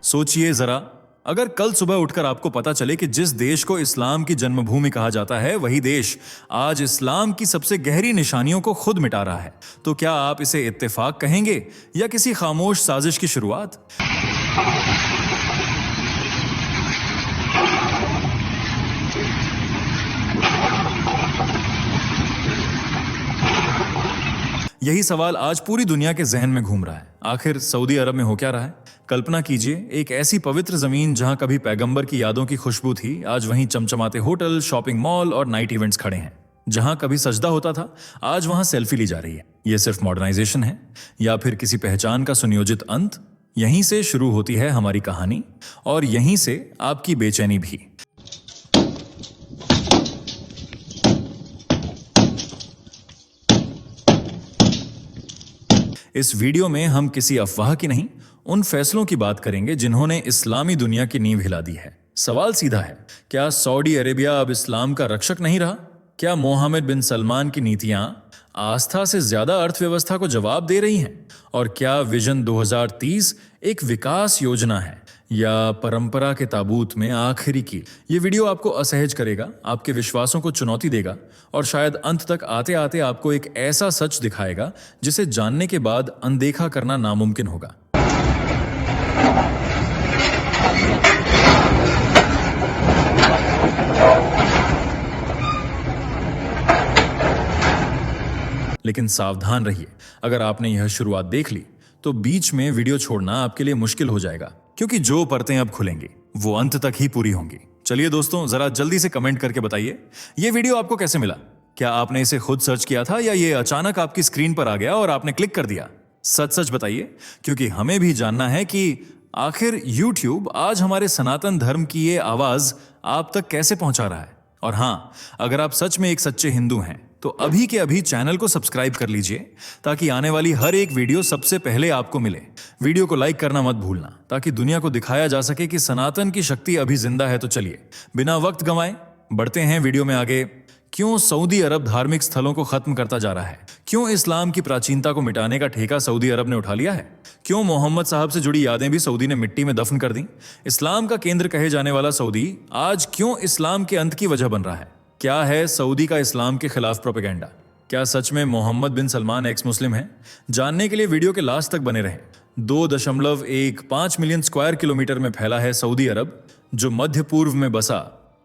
सोचिए जरा, अगर कल सुबह उठकर आपको पता चले कि जिस देश को इस्लाम की जन्मभूमि कहा जाता है वही देश आज इस्लाम की सबसे गहरी निशानियों को खुद मिटा रहा है, तो क्या आप इसे इत्तेफाक कहेंगे या किसी खामोश साजिश की शुरुआत? यही सवाल आज पूरी दुनिया के जहन में घूम रहा है। आखिर सऊदी अरब में हो क्या रहा है? कल्पना कीजिए, एक ऐसी पवित्र जमीन जहां कभी पैगंबर की यादों की खुशबू थी, आज वहीं चमचमाते होटल, शॉपिंग मॉल और नाइट इवेंट्स खड़े हैं। जहां कभी सजदा होता था, आज वहां सेल्फी ली जा रही है। यह सिर्फ मॉडर्नाइजेशन है या फिर किसी पहचान का सुनियोजित अंत? यहीं से शुरू होती है हमारी कहानी और यहीं से आपकी बेचैनी भी। इस वीडियो में हम किसी अफवाह की नहीं, उन फैसलों की बात करेंगे जिन्होंने इस्लामी दुनिया की नींव हिला दी है। सवाल सीधा है, क्या सऊदी अरेबिया अब इस्लाम का रक्षक नहीं रहा? क्या मोहम्मद बिन सलमान की नीतियां आस्था से ज्यादा अर्थव्यवस्था को जवाब दे रही हैं? और क्या विजन 2030 एक विकास योजना है या परंपरा के ताबूत में आखिरी कील? ये वीडियो आपको असहज करेगा, आपके विश्वासों को चुनौती देगा और शायद अंत तक आते आते आपको एक ऐसा सच दिखाएगा जिसे जानने के बाद अनदेखा करना नामुमकिन होगा। लेकिन सावधान रहिए, अगर आपने यह शुरुआत देख ली तो बीच में वीडियो छोड़ना आपके लिए मुश्किल हो जाएगा, क्योंकि जो परतें अब खुलेंगी वो अंत तक ही पूरी होंगी। चलिए दोस्तों, जरा जल्दी से कमेंट करके बताइए ये वीडियो आपको कैसे मिला। क्या आपने इसे खुद सर्च किया था या ये अचानक आपकी स्क्रीन पर आ गया और आपने क्लिक कर दिया? सच सच बताइए, क्योंकि हमें भी जानना है कि आखिर YouTube आज हमारे सनातन धर्म की ये आवाज आप तक कैसे पहुंचा रहा है। और हाँ, अगर आप सच में एक सच्चे हिंदू हैं तो अभी के अभी चैनल को सब्सक्राइब कर लीजिए ताकि आने वाली हर एक वीडियो सबसे पहले आपको मिले। वीडियो को लाइक करना मत भूलना ताकि दुनिया को दिखाया जा सके कि सनातन की शक्ति अभी जिंदा है। तो चलिए बिना वक्त गंवाए बढ़ते हैं वीडियो में आगे। क्यों सऊदी अरब धार्मिक स्थलों को खत्म करता जा रहा है? क्यों इस्लाम की प्राचीनता को मिटाने का ठेका सऊदी अरब ने उठा लिया है? क्यों मोहम्मद साहब से जुड़ी यादें भी सऊदी ने मिट्टी में दफन कर दी? इस्लाम का केंद्र कहे जाने वाला सऊदी आज क्यों इस्लाम के अंत की वजह बन रहा है? क्या है सऊदी का इस्लाम के खिलाफ प्रोपेगेंडा? क्या सच में मोहम्मद बिन सलमान एक्स मुस्लिम है? जानने के लिए वीडियो के लास्ट तक बने रहें। 2.15 मिलियन स्क्वायर किलोमीटर में फैला है सऊदी अरब, जो मध्य पूर्व में बसा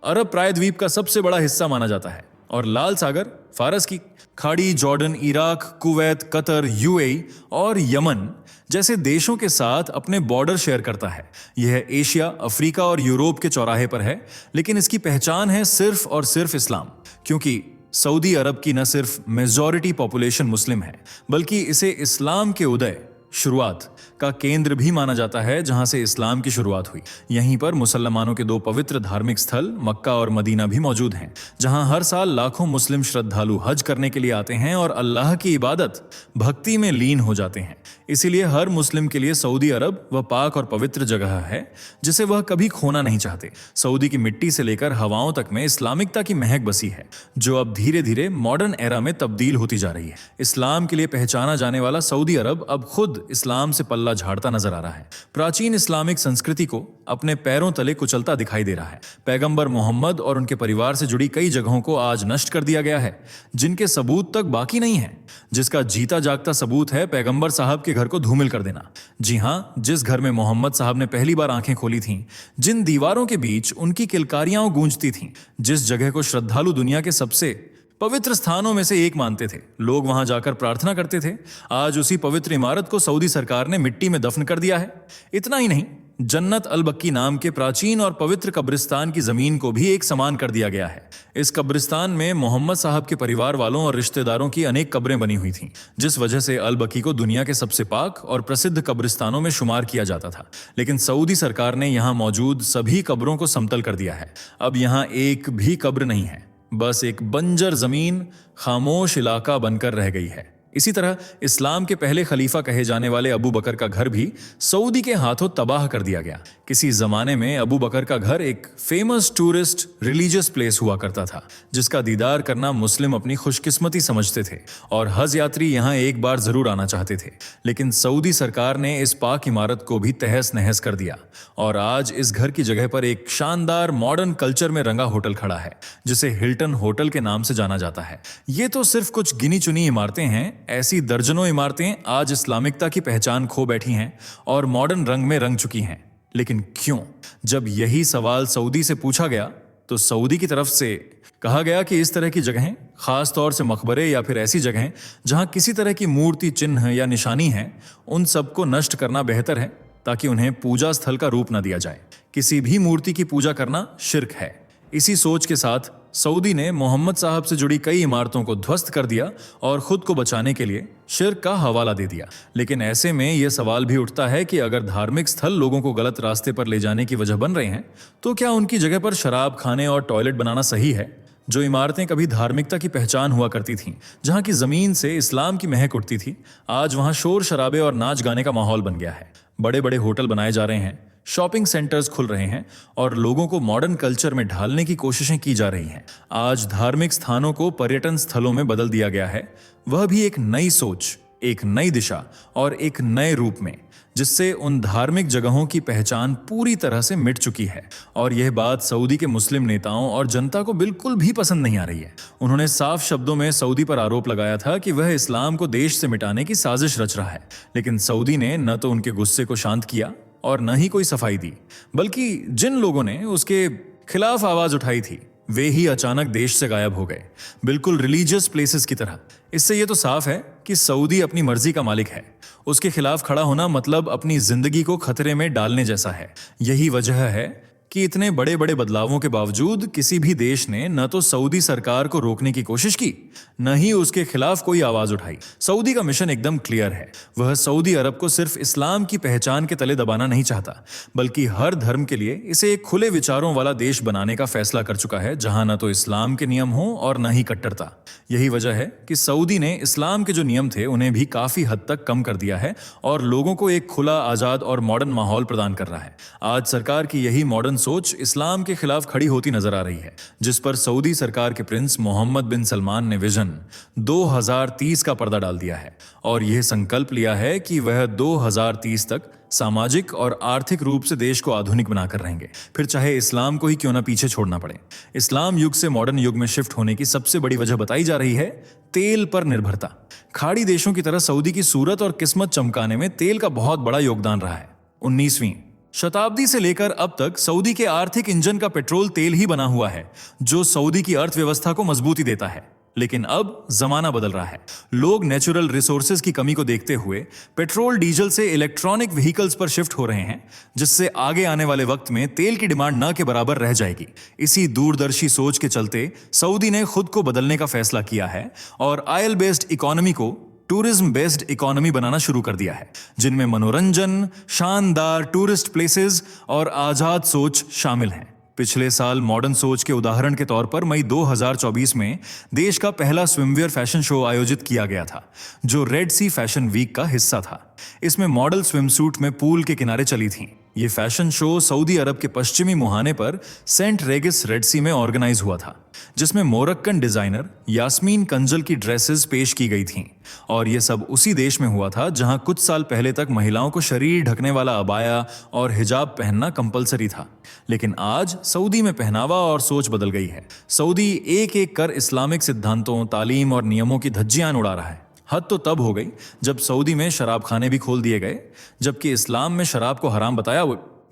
अरब प्रायद्वीप का सबसे बड़ा हिस्सा माना जाता है। और लाल सागर, फारस की खाड़ी, Jordan, Iraq, Kuwait, Qatar, UAE और यमन जैसे देशों के साथ अपने बॉर्डर शेयर करता है। यह एशिया, अफ्रीका और यूरोप के चौराहे पर है, लेकिन इसकी पहचान है सिर्फ और सिर्फ इस्लाम। क्योंकि सऊदी अरब की न सिर्फ मेजॉरिटी पॉपुलेशन मुस्लिम है, बल्कि इसे इस्लाम के उदय, शुरुआत का केंद्र भी माना जाता है, जहां से इस्लाम की शुरुआत हुई। यहीं पर मुसलमानों के दो पवित्र धार्मिक स्थल मक्का और मदीना भी मौजूद हैं, जहां हर साल लाखों मुस्लिम श्रद्धालु हज करने के लिए आते हैं और अल्लाह की इबादत, भक्ति में लीन हो जाते हैं। इसीलिए हर मुस्लिम के लिए सऊदी अरब वह पाक और पवित्र जगह है जिसे वह कभी खोना नहीं चाहते। सऊदी की मिट्टी से लेकर हवाओं तक में इस्लामिकता की महक बसी है, जो अब धीरे धीरे मॉडर्न एरा में तब्दील होती जा रही है। इस्लाम के लिए पहचाना जाने वाला सऊदी अरब अब खुद इस्लाम से पल्ला झाड़ता नजर आ रहा है। प्राचीन इस्लामिक संस्कृति को अपने पैरों तले कुचलता दिखाई दे रहा है। पैगंबर मोहम्मद और उनके परिवार से जुड़ी कई जगहों को आज नष्ट कर दिया गया है, जिनके सबूत तक बाकी नहीं है। जिसका जीता जागता सबूत है पैगंबर साहब के घर को धूमिल कर देना। जी हाँ, जिस घर में मोहम्मद साहब ने पहली बार आंखें खोली थीं, जिन दीवारों के बीच उनकी किलकारियां गूंजती थीं, जिस जगह को श्रद्धालु दुनिया के सबसे पवित्र स्थानों में से एक मानते थे, लोग वहां जाकर प्रार्थना करते थे, आज उसी पवित्र इमारत को सऊदी सरकार ने मिट्टी में दफन कर दिया है। इतना ही नहीं, जन्नत अल बक्की नाम के प्राचीन और पवित्र कब्रिस्तान की जमीन को भी एक समान कर दिया गया है। इस कब्रिस्तान में मोहम्मद साहब के परिवार वालों और रिश्तेदारों की अनेक कब्रें बनी हुई थीं, जिस वजह से अल बक्की को दुनिया के सबसे पाक और प्रसिद्ध कब्रिस्तानों में शुमार किया जाता था। लेकिन सऊदी सरकार ने यहां मौजूद सभी कब्रों को समतल कर दिया है। अब यहां एक भी कब्र नहीं है, बस एक बंजर जमीन, खामोश इलाका बनकर रह गई है। इसी तरह इस्लाम के पहले खलीफा कहे जाने वाले अबू बकर का घर भी सऊदी के हाथों तबाह कर दिया गया। किसी जमाने में अबू बकर का घर एक फेमस टूरिस्ट रिलीजियस प्लेस हुआ करता था, जिसका दीदार करना मुस्लिम अपनी खुशकिस्मती समझते थे और हज यात्री यहां एक बार जरूर आना चाहते थे। लेकिन सऊदी सरकार ने इस पाक इमारत को भी तहस नहस कर दिया और आज इस घर की जगह पर एक शानदार मॉडर्न कल्चर में रंगा होटल खड़ा है, जिसे हिल्टन होटल के नाम से जाना जाता है। ये तो सिर्फ कुछ गिनी चुनी इमारतें हैं, ऐसी दर्जनों इमारतें आज इस्लामिकता की पहचान खो बैठी हैं और मॉडर्न रंग में रंग चुकी हैं। लेकिन क्यों? जब यही सवाल सऊदी से पूछा गया तो सऊदी की तरफ से कहा गया कि इस तरह की जगहें, खास तौर से मकबरे या फिर ऐसी जगहें जहां किसी तरह की मूर्ति, चिन्ह या निशानी है, उन सबको नष्ट करना बेहतर है ताकि उन्हें पूजा स्थल का रूप न दिया जाए। किसी भी मूर्ति की पूजा करना शिर्क है। इसी सोच के साथ सऊदी ने मोहम्मद साहब से जुड़ी कई इमारतों को ध्वस्त कर दिया और खुद को बचाने के लिए शिर्क का हवाला दे दिया। लेकिन ऐसे में यह सवाल भी उठता है कि अगर धार्मिक स्थल लोगों को गलत रास्ते पर ले जाने की वजह बन रहे हैं, तो क्या उनकी जगह पर शराब खाने और टॉयलेट बनाना सही है? जो इमारतें कभी धार्मिकता की पहचान हुआ करती थीं, जहां की जमीन से इस्लाम की महक उठती थी, आज वहां शोर शराबे और नाच गाने का माहौल बन गया है। बड़े बड़े होटल बनाए जा रहे हैं, शॉपिंग सेंटर्स खुल रहे हैं और लोगों को मॉडर्न कल्चर में ढालने की कोशिशें की जा रही हैं। आज धार्मिक स्थानों को पर्यटन स्थलों में बदल दिया गया है, वह भी एक नई सोच, एक नई दिशा और एक नए रूप में, जिससे उन धार्मिक जगहों की पहचान पूरी तरह से मिट चुकी है। और यह बात सऊदी के मुस्लिम नेताओं और जनता को बिल्कुल भी पसंद नहीं आ रही है। उन्होंने साफ शब्दों में सऊदी पर आरोप लगाया था कि वह इस्लाम को देश से मिटाने की साजिश रच रहा है। लेकिन सऊदी ने न तो उनके गुस्से को शांत किया और न ही कोई सफाई दी, बल्कि जिन लोगों ने उसके खिलाफ आवाज उठाई थी वे ही अचानक देश से गायब हो गए, बिल्कुल रिलीजियस प्लेसेस की तरह। इससे यह तो साफ है कि सऊदी अपनी मर्जी का मालिक है। उसके खिलाफ खड़ा होना मतलब अपनी जिंदगी को खतरे में डालने जैसा है। यही वजह है कि इतने बड़े बड़े बदलावों के बावजूद किसी भी देश ने न तो सऊदी सरकार को रोकने की कोशिश की, न ही उसके खिलाफ कोई आवाज उठाई। सऊदी का मिशन एकदम क्लियर है। वह सऊदी अरब को सिर्फ इस्लाम की पहचान के तले दबाना नहीं चाहता, बल्कि हर धर्म के लिए इसे एक खुले विचारों वाला देश बनाने का फैसला कर चुका है, जहां न तो इस्लाम के नियम हो और न ही कट्टरता। यही वजह है कि सऊदी ने इस्लाम के जो नियम थे उन्हें भी काफी हद तक कम कर दिया है और लोगों को एक खुला, आजाद और मॉडर्न माहौल प्रदान कर रहा है। आज सरकार की यही मॉडर्न सोच इस्लाम के खिलाफ खड़ी होती नजर आ रही है, जिस पर सऊदी सरकार के प्रिंस मोहम्मद बिन सलमान ने विजन 2030 का पर्दा डाल दिया है और यह संकल्प लिया है कि वह 2030 तक सामाजिक और आर्थिक रूप से देश को आधुनिक बनाकर रहेंगे, फिर चाहे इस्लाम को ही क्यों ना पीछे छोड़ना पड़े। इस्लाम युग से मॉडर्न युग में शिफ्ट होने की सबसे बड़ी वजह बताई जा रही है तेल पर निर्भरता। खाड़ी देशों की तरह सऊदी की सूरत और किस्मत चमकाने में तेल का बहुत बड़ा योगदान रहा है। 19वीं शताब्दी से लेकर अब तक सऊदी के आर्थिक इंजन का पेट्रोल तेल ही बना हुआ है, जो सऊदी की अर्थव्यवस्था को मजबूती देता है। लेकिन अब जमाना बदल रहा है। लोग नेचुरल रिसोर्सेज की कमी को देखते हुए पेट्रोल डीजल से इलेक्ट्रॉनिक व्हीकल्स पर शिफ्ट हो रहे हैं, जिससे आगे आने वाले वक्त में तेल की डिमांड न के बराबर रह जाएगी। इसी दूरदर्शी सोच के चलते सऊदी ने खुद को बदलने का फैसला किया है और ऑयल बेस्ड इकोनॉमी को टूरिज्म बेस्ड इकोनॉमी बनाना शुरू कर दिया है, जिनमें मनोरंजन, शानदार टूरिस्ट प्लेसेस और आजाद सोच शामिल हैं। पिछले साल मॉडर्न सोच के उदाहरण के तौर पर मई 2024 में देश का पहला स्विमवेयर फैशन शो आयोजित किया गया था, जो रेड सी फैशन वीक का हिस्सा था। इसमें मॉडल स्विमसूट में पूल के किनारे चली थीं। ये फैशन शो सऊदी अरब के पश्चिमी मुहाने पर सेंट रेगिस रेड सी में ऑर्गेनाइज हुआ था, जिसमें मोरक्कन डिजाइनर यास्मीन कंजल की ड्रेसेस पेश की गई थीं। और ये सब उसी देश में हुआ था जहां कुछ साल पहले तक महिलाओं को शरीर ढकने वाला अबाया और हिजाब पहनना कंपलसरी था। लेकिन आज सऊदी में पहनावा और सोच बदल गई है। सऊदी एक एक कर इस्लामिक सिद्धांतों, तालीम और नियमों की धज्जियां उड़ा रहा है। हद तो तब हो गई जब सऊदी में शराब खाने भी खोल दिए गए, जबकि इस्लाम में शराब को हराम बताया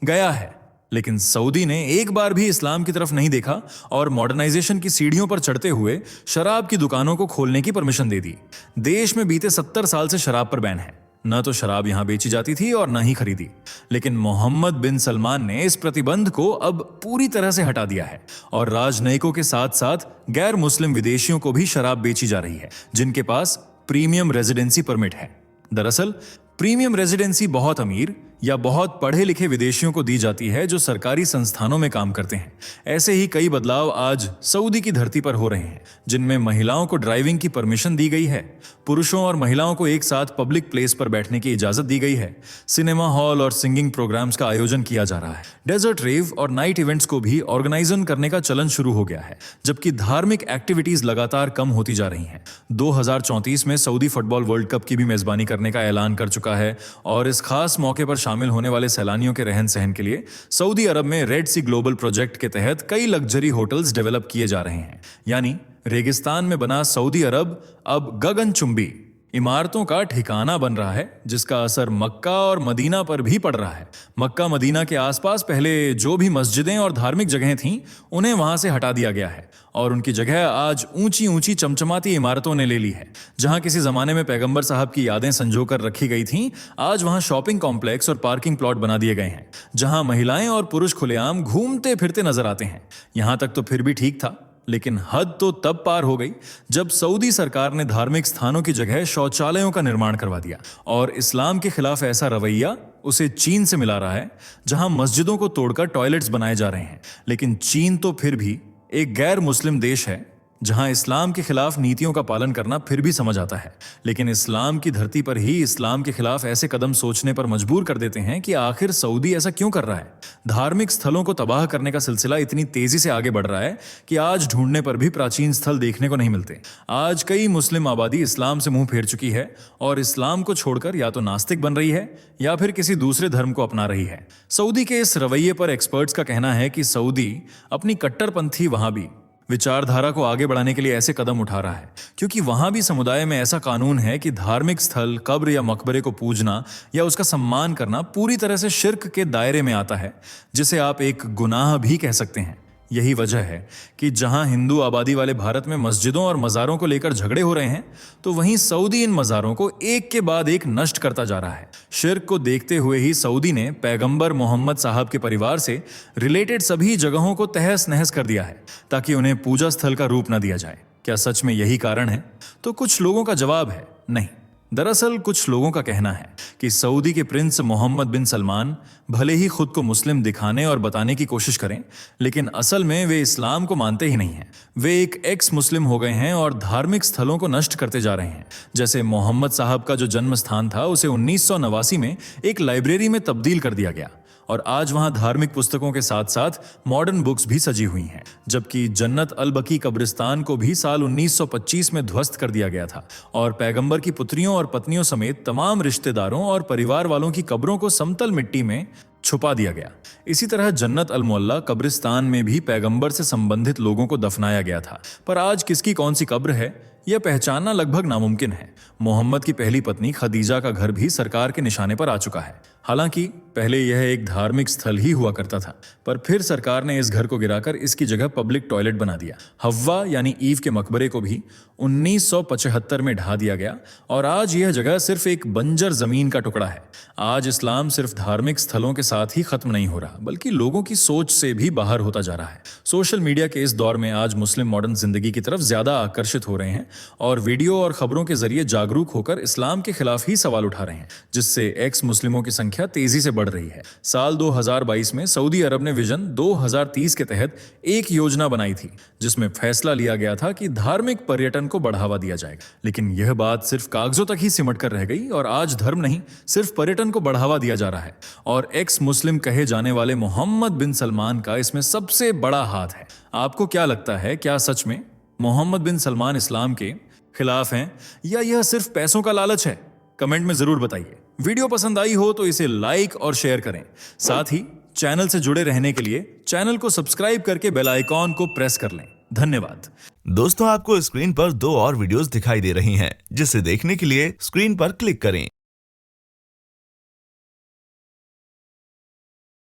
गया है। लेकिन सऊदी ने एक बार भी इस्लाम की तरफ नहीं देखा और मॉडर्नाइजेशन की सीढ़ियों पर चढ़ते हुए शराब की दुकानों को खोलने की परमिशन दे दी। देश में बीते 70 साल से शराब पर बैन है। न तो शराब यहां बेची जाती थी और न ही खरीदी। लेकिन मोहम्मद बिन सलमान ने इस प्रतिबंध को अब पूरी तरह से हटा दिया है और राजनयिकों के साथ साथ गैर मुस्लिम विदेशियों को भी शराब बेची जा रही है, जिनके पास प्रीमियम रेजिडेंसी परमिट है। दरअसल प्रीमियम रेजिडेंसी बहुत अमीर, या बहुत पढ़े लिखे विदेशियों को दी जाती है जो सरकारी संस्थानों में काम करते हैं। ऐसे ही कई बदलाव आज सऊदी की धरती पर हो रहे हैं, जिनमें महिलाओं को ड्राइविंग की परमिशन दी गई है, पुरुषों और महिलाओं को एक साथ पब्लिक प्लेस पर बैठने की इजाजत दी गई है, सिनेमा हॉल और सिंगिंग प्रोग्राम्स का आयोजन किया जा रहा है, डेजर्ट रेव और नाइट इवेंट्स को भी ऑर्गेनाइजन करने का चलन शुरू हो गया है, जबकि धार्मिक एक्टिविटीज लगातार कम होती जा रही हैं। 2034 में सऊदी फुटबॉल वर्ल्ड कप की भी मेजबानी करने का ऐलान कर चुका है और इस खास मौके पर शामिल होने वाले सैलानियों के रहन सहन के लिए सऊदी अरब में रेड सी ग्लोबल प्रोजेक्ट के तहत कई लग्जरी होटल्स डेवलप किए जा रहे हैं। यानी रेगिस्तान में बना सऊदी अरब अब गगनचुंबी इमारतों का ठिकाना बन रहा है, जिसका असर मक्का और मदीना पर भी पड़ रहा है। मक्का मदीना के आसपास पहले जो भी मस्जिदें और धार्मिक जगहें थीं, उन्हें वहां से हटा दिया गया है और उनकी जगह आज ऊंची ऊंची चमचमाती इमारतों ने ले ली है। जहां किसी जमाने में पैगंबर साहब की यादें संजोकर रखी गई थीं, आज वहां शॉपिंग कॉम्प्लेक्स और पार्किंग प्लॉट बना दिए गए हैं, जहां महिलाएं और पुरुष खुलेआम घूमते फिरते नजर आते हैं। यहां तक तो फिर भी ठीक था, लेकिन हद तो तब पार हो गई जब सऊदी सरकार ने धार्मिक स्थानों की जगह शौचालयों का निर्माण करवा दिया और इस्लाम के खिलाफ ऐसा रवैया उसे चीन से मिला रहा है, जहां मस्जिदों को तोड़कर टॉयलेट्स बनाए जा रहे हैं। लेकिन चीन तो फिर भी एक गैर मुस्लिम देश है, जहां इस्लाम के खिलाफ नीतियों का पालन करना फिर भी समझ आता है। लेकिन इस्लाम की धरती पर ही इस्लाम के खिलाफ ऐसे कदम सोचने पर मजबूर कर देते हैं कि आखिर सऊदी ऐसा क्यों कर रहा है। धार्मिक स्थलों को तबाह करने का सिलसिला इतनी तेजी से आगे बढ़ रहा है कि आज ढूंढने पर भी प्राचीन स्थल देखने को नहीं मिलते। आज कई मुस्लिम आबादी इस्लाम से मुंह फेर चुकी है और इस्लाम को छोड़कर या तो नास्तिक बन रही है या फिर किसी दूसरे धर्म को अपना रही है। सऊदी के इस रवैये पर एक्सपर्ट्स का कहना है कि सऊदी अपनी कट्टरपंथी वहां भी विचारधारा को आगे बढ़ाने के लिए ऐसे कदम उठा रहा है, क्योंकि वहां भी समुदाय में ऐसा कानून है कि धार्मिक स्थल, कब्र या मकबरे को पूजना या उसका सम्मान करना पूरी तरह से शिर्क के दायरे में आता है, जिसे आप एक गुनाह भी कह सकते हैं। यही वजह है कि जहां हिंदू आबादी वाले भारत में मस्जिदों और मज़ारों को लेकर झगड़े हो रहे हैं, तो वहीं सऊदी इन मज़ारों को एक के बाद एक नष्ट करता जा रहा है। शिर्क को देखते हुए ही सऊदी ने पैगंबर मोहम्मद साहब के परिवार से रिलेटेड सभी जगहों को तहस नहस कर दिया है, ताकि उन्हें पूजा स्थल का रूप न दिया जाए। क्या सच में यही कारण है? तो कुछ लोगों का जवाब है नहीं। दरअसल कुछ लोगों का कहना है कि सऊदी के प्रिंस मोहम्मद बिन सलमान भले ही खुद को मुस्लिम दिखाने और बताने की कोशिश करें, लेकिन असल में वे इस्लाम को मानते ही नहीं हैं। वे एक एक्स मुस्लिम हो गए हैं और धार्मिक स्थलों को नष्ट करते जा रहे हैं। जैसे मोहम्मद साहब का जो जन्म स्थान था, उसे 1989 में एक लाइब्रेरी में तब्दील कर दिया गया और आज वहां धार्मिक पुस्तकों के साथ साथ मॉडर्न बुक्स भी सजी हुई हैं। जबकि जन्नत अल बकी कब्रिस्तान को भी साल 1925 में ध्वस्त कर दिया गया था और पैगंबर की पुत्रियों और पत्नियों समेत तमाम रिश्तेदारों और परिवार वालों की कब्रों को समतल मिट्टी में छुपा दिया गया। इसी तरह जन्नत अल मोहल्ला कब्रिस्तान में भी पैगंबर से संबंधित लोगों को दफनाया गया था। पर आज किसकी कौन सी कब्र है, यह पहचानना लगभग नामुमकिन है। मोहम्मद की पहली पत्नी खदीजा का घर भी सरकार के निशाने पर आ चुका है। हालांकि पहले यह एक धार्मिक स्थल ही हुआ करता था, पर फिर सरकार ने इस घर को गिराकर इसकी जगह पब्लिक टॉयलेट बना दिया। हव्वा यानी ईव के मकबरे को भी 1975 में ढा दिया गया और आज यह जगह सिर्फ एक बंजर जमीन का टुकड़ा है। आज इस्लाम सिर्फ धार्मिक स्थलों के साथ ही खत्म नहीं हो रहा, बल्कि लोगों की सोच से भी बाहर होता जा रहा है। सोशल मीडिया के इस दौर में आज मुस्लिम मॉडर्न जिंदगी की तरफ ज्यादा आकर्षित हो रहे हैं और वीडियो और खबरों के जरिए जागरूक होकर इस्लाम के खिलाफ ही सवाल उठा रहे हैं, जिससे एक्स मुस्लिमों की संख्या तेजी से बढ़ रही है। साल 2022 में सऊदी अरब ने विजन 2030 के तहत एक योजना बनाई थी, जिसमें फैसला लिया गया था कि धार्मिक पर्यटन को बढ़ावा दिया जाएगा। लेकिन यह बात सिर्फ कागजों तक ही सिमट कर रह गई और आज धर्म नहीं, सिर्फ पर्यटन को बढ़ावा दिया जा रहा है। और एक्स मुस्लिम कहे जाने वाले मोहम्मद बिन सलमान का इसमें सबसे बड़ा हाथ है। आपको क्या लगता है, क्या सच में मोहम्मद बिन सलमान इस्लाम के खिलाफ हैं या यह सिर्फ पैसों का लालच है? कमेंट में जरूर बताइए। वीडियो पसंद आई हो तो इसे लाइक और शेयर करें। साथ ही चैनल से जुड़े रहने के लिए चैनल को सब्सक्राइब करके बेल आइकॉन को प्रेस कर लें। धन्यवाद। दोस्तों, आपको स्क्रीन पर 2 और वीडियोस दिखाई दे रही हैं, जिसे देखने के लिए स्क्रीन पर क्लिक करें।